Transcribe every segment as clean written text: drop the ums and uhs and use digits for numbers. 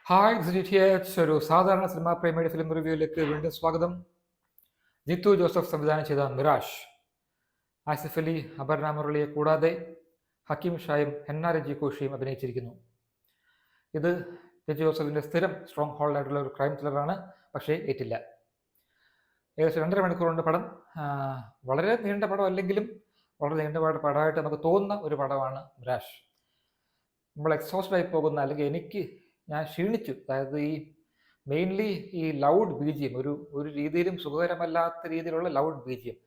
Hi ജിറ്റിഎച്ച് ഒരു സാധാരണ cinema പ്രേമിയുടെ film റിവ്യൂയിലേക്ക് വീണ്ടും സ്വാഗതം. ജിത്തു ജോസഫ് സംവിധാനം ചെയ്ത മിറാഷ്, ആസിഫ് അലി, അപർണ മുരളിയെ കൂടാതെ ഹക്കീം ഷായും ഹെന്ന രജി കോഷിയും അഭിനയിച്ചിരിക്കുന്നു. ഇത് ജിത്തു ജോസഫിൻ്റെ സ്ഥിരം സ്ട്രോങ് ഹോൾഡായിട്ടുള്ള ഒരു ക്രൈം ത്രില്ലറാണ്. പക്ഷേ ഏറ്റില്ല. ഏകദേശം 2.5 മണിക്കൂറുണ്ട് പടം. വളരെ നീണ്ട പടം അല്ലെങ്കിലും വളരെ നീണ്ട പടമായിട്ട് നമുക്ക് തോന്നുന്ന ഒരു പടമാണ് മിറാഷ്. നമ്മൾ എക്സോസ്റ്റ് ആയി പോകുന്ന, അല്ലെങ്കിൽ ഞാൻ ക്ഷീണിച്ചു. അതായത് മെയിൻലി ഈ ലൗഡ് ബീജിയം, ഒരു രീതിയിലും സുഖകരമല്ലാത്ത രീതിയിലുള്ള ലൗഡ് ബീജിയം,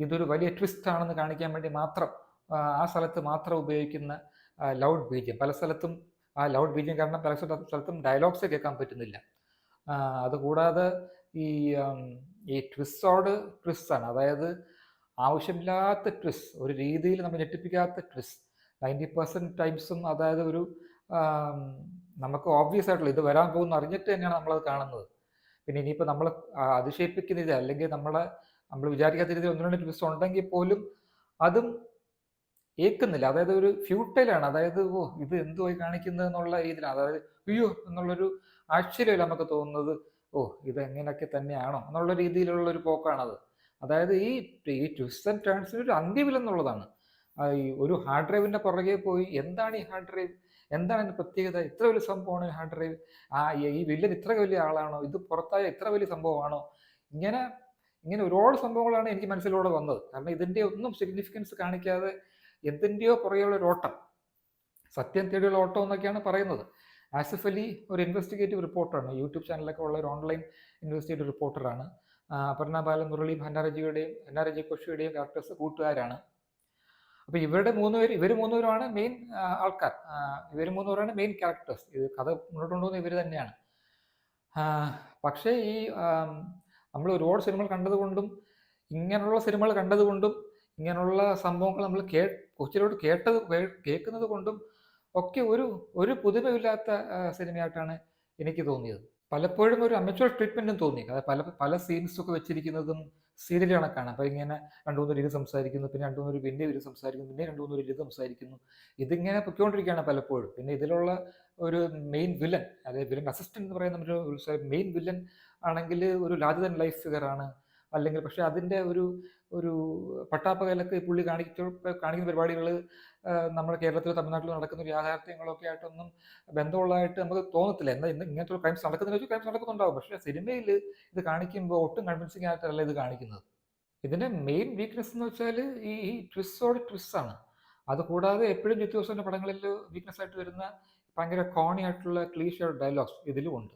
ഇതൊരു വലിയ ട്വിസ്റ്റ് ആണെന്ന് കാണിക്കാൻ വേണ്ടി മാത്രം ആ സ്ഥലത്ത് മാത്രം ഉപയോഗിക്കുന്ന ലൗഡ് ബീജിയം. പല സ്ഥലത്തും ആ ലൗഡ് ബീജിയം കാരണം പല സ്ഥലത്തും ഡയലോഗ്സ് കേൾക്കാൻ പറ്റുന്നില്ല. അതുകൂടാതെ ഈ ട്വിസ്റ്റാണ്. അതായത് ആവശ്യമില്ലാത്ത ട്വിസ്റ്റ്, ഒരു രീതിയിൽ നമ്മൾ ഞെട്ടിപ്പിക്കാത്ത ട്വിസ്റ്റ് 90% ടൈംസും. അതായത് നമുക്ക് ഓബ്വിയസ് ആയിട്ടുള്ള ഇത് വരാൻ പോകുന്ന അറിഞ്ഞിട്ട് തന്നെയാണ് നമ്മളത് കാണുന്നത്. പിന്നെ ഇനിയിപ്പോൾ നമ്മൾ അതിശയിപ്പിക്കുന്ന രീതി, അല്ലെങ്കിൽ നമ്മൾ വിചാരിക്കാത്ത രീതിയിൽ 1-2 ട്വിസ്റ്റ് ഉണ്ടെങ്കിൽ പോലും അതും ഏൽക്കുന്നില്ല. അതായത് ഒരു ഫ്യൂട്ടൈലാണ്. അതായത് ഇത് എന്തുമായി കാണിക്കുന്നത് എന്നുള്ള രീതിയിലാണ്. അതായത് അയ്യോ എന്നുള്ളൊരു ആശ്ചര്യമില്ല നമുക്ക് തോന്നുന്നത്. ഇത് എങ്ങനെയൊക്കെ തന്നെയാണോ എന്നുള്ള രീതിയിലുള്ള ഒരു പോക്കാണത്. അതായത് ഈ ട്വിസ്റ്റ് ആൻഡ് ടേൺസിന് ഒരു അന്ത്യമില്ലെന്നുള്ളതാണ്. ഈ ഒരു ഹാർഡ് ഡ്രൈവിൻ്റെ പുറകെ പോയി എന്താണ് ഈ ഹാർഡ് ഡ്രൈവ്, എന്താണ് അതിൻ്റെ പ്രത്യേകത, ഇത്ര വലിയ സംഭവമാണ് ഈ ഹാർഡ് ഡ്രൈവ്, ഈ വില്ലൻ ഇത്ര വലിയ ആളാണോ, ഇത് പുറത്തായ ഇത്ര വലിയ സംഭവമാണോ, ഇങ്ങനെ ഒരുപാട് സംഭവങ്ങളാണ് എനിക്ക് മനസ്സിലൂടെ വന്നത്. കാരണം ഇതിൻ്റെ ഒന്നും സിഗ്നിഫിക്കൻസ് കാണിക്കാതെ എന്തിൻ്റെയോ പുറകെയുള്ള ഒരു ഓട്ടം, സത്യം തേടിയുള്ള ഓട്ടം എന്നൊക്കെയാണ് പറയുന്നത്. ആസിഫ് അലി ഒരു ഇൻവെസ്റ്റിഗേറ്റീവ് റിപ്പോർട്ടറാണ്. യൂട്യൂബ് ചാനലൊക്കെ ഉള്ള ഒരു ഓൺലൈൻ ഇൻവെസ്റ്റിഗേറ്റീവ് റിപ്പോർട്ടറാണ്. അപർണ ബാലമുരളിയും ഹെന്ന രജി കോഷിയുടെയും ക്യാരക്ടേഴ്സ് കൂട്ടുകാരാണ്. അപ്പോൾ ഇവർ മൂന്നുപേരുമാണ് മെയിൻ ആൾക്കാർ. ഇവർ മൂന്നുപേരാണ് മെയിൻ ക്യാരക്ടേഴ്സ്. ഇത് കഥ മുന്നോട്ട് കൊണ്ടുപോകുന്ന ഇവർ തന്നെയാണ്. പക്ഷേ നമ്മൾ ഒരുപാട് സിനിമകൾ കണ്ടതുകൊണ്ടും ഇങ്ങനെയുള്ള സംഭവങ്ങൾ നമ്മൾ കൊച്ചിലോട്ട് കേൾക്കുന്നത് കൊണ്ടും ഒക്കെ ഒരു പുതുമയില്ലാത്ത സിനിമയായിട്ടാണ് എനിക്ക് തോന്നിയത്. പലപ്പോഴും ഒരു അമച്വർ ട്രീറ്റ്മെൻറ്റും തോന്നി. അതായത് പല സീൻസൊക്കെ വെച്ചിരിക്കുന്നതും സീരിയൽ കണക്കാണ്. അപ്പോൾ ഇങ്ങനെ 2-3 രീതി സംസാരിക്കുന്നു, പിന്നെ 2-3 പിന്നെ ഇവർ സംസാരിക്കുന്നു, പിന്നെ 2-3 രീതി സംസാരിക്കുന്നു. ഇതിങ്ങനെ പൊയ്ക്കൊണ്ടിരിക്കുകയാണ് പലപ്പോഴും. പിന്നെ ഇതിലുള്ള ഒരു മെയിൻ വില്ലൻ, അതായത് വില്ലൻ അസിസ്റ്റന്റ് എന്ന് പറയുന്ന ഒരു മെയിൻ വില്ലൻ ആണെങ്കിൽ ഒരു ലാർജർ ദാൻ ലൈഫ് ഫിഗറാണ്. അല്ലെങ്കിൽ പക്ഷേ അതിൻ്റെ ഒരു പട്ടാപ്പകലൊക്കെ പുള്ളി കാണിക്കുന്ന പരിപാടികൾ നമ്മുടെ കേരളത്തിലോ തമിഴ്നാട്ടിലോ നടക്കുന്ന ഒരു യാഥാർത്ഥ്യങ്ങളൊക്കെ ആയിട്ടൊന്നും ബന്ധമുള്ളതായിട്ട് നമുക്ക് തോന്നത്തില്ല. ഇങ്ങനത്തെ ഒരു ക്രൈംസ് നടക്കുന്നുണ്ടാവും. പക്ഷേ സിനിമയിൽ ഇത് കാണിക്കുമ്പോൾ ഒട്ടും കൺവിൻസിങ് ആയിട്ടല്ല ഇത് കാണിക്കുന്നത്. ഇതിൻ്റെ മെയിൻ വീക്ക്നെസ് എന്ന് വെച്ചാൽ ഈ ട്വിസ്റ്റ് ആണ്. അതുകൂടാതെ എപ്പോഴും ജിത്തു ജോസഫിൻ്റെ പടങ്ങളിൽ വീക്ക്നെസ് ആയിട്ട് വരുന്ന ഭയങ്കര കോണി ആയിട്ടുള്ള ക്ലീഷേ ഡയലോഗ്സ് ഇതിലും ഉണ്ട്.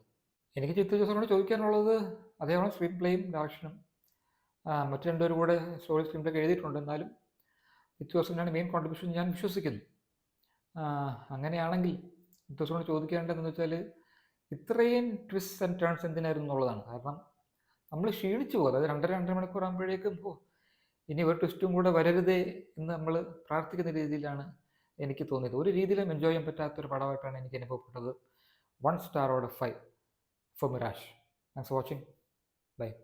എനിക്ക് ജിത്തു ജോസഫിനോട് ചോദിക്കാനുള്ളത്, അതേപോലെ സ്ക്രീൻ പ്ലേയും ഡയറക്ഷനും മറ്റു 2 പേരും കൂടെ സ്റ്റോറി സ്ക്രീൻ പ്ലേ എഴുതിയിട്ടുണ്ട്. എന്നാലും ജിത്തു ജോസഫിനാണ് മെയിൻ കോൺട്രിബ്യൂഷൻ ഞാൻ വിശ്വസിക്കുന്നു. അങ്ങനെയാണെങ്കിൽ ജിത്തു ജോസഫിനോട് ചോദിക്കേണ്ടതെന്ന് വെച്ചാൽ ഇത്രയും ട്വിസ്റ്റ് ആൻഡ് ടേൺസ് എന്തിനായിരുന്നു എന്നുള്ളതാണ്. കാരണം നമ്മൾ ക്ഷീണിച്ചു പോകും. അതായത് 2.5 മണിക്കൂർ ആകുമ്പോഴേക്കും ഇനി ഒരു ട്വിസ്റ്റും കൂടെ വരരുതേ എന്ന് നമ്മൾ പ്രാർത്ഥിക്കുന്ന രീതിയിലാണ് എനിക്ക് തോന്നിയത്. ഒരു രീതിയിലും എൻജോയ് ചെയ്യാൻ പറ്റാത്തൊരു പടമായിട്ടാണ് എനിക്ക് അനുഭവപ്പെട്ടത്. 1 star out of 5 for Mirage. Thanks for watching. Bye.